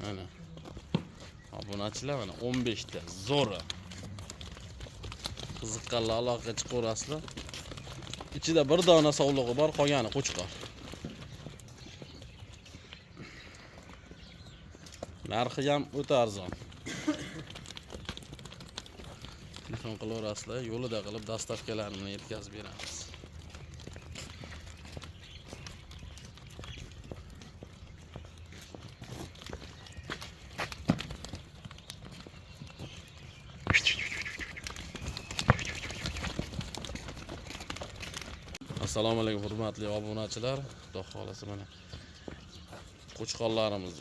Mana. Obunachilar mana 15 ta zo'ra. Qiziqqanlar aloqaga chiqaverasizlar. Ichida bir dona sovlig'i bor, qolgani qo'chqor. Narxi ham o'ta arzon. Telefon qilaverasizlar, yo'lida qilib dastavkalarini yetkazib beramiz. Assalomu alaykum hurmatli obunachilar. Xudo xolasa mana qo'chqorlarimiz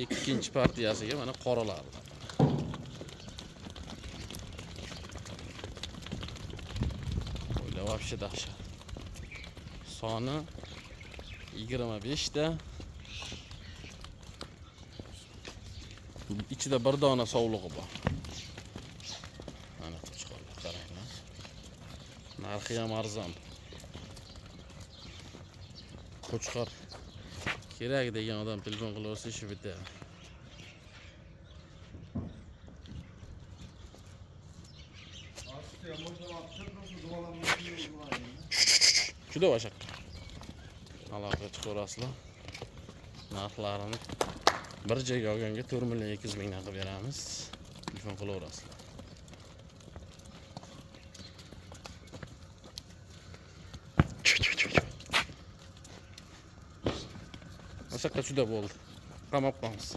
ikkinchi partiyasiga mana qoralar. O'yla vobshe dahshat. Soni 25 ta. Ichida bir dona sovlig'i bor. Mana qo'chqorlar qaranglar. Narxi ham arzon. Qo'chqor kerak degan odam telefon qilaversa ishi bitadi. Juda vashaq. Aloqa chiqaverasizlar. Narxlarini bir joyga olganga 4.200.000 qilib beramiz. Telefon qilaverasizlar. Mashaqqat juda bo'ldi. Qamab qolamiz.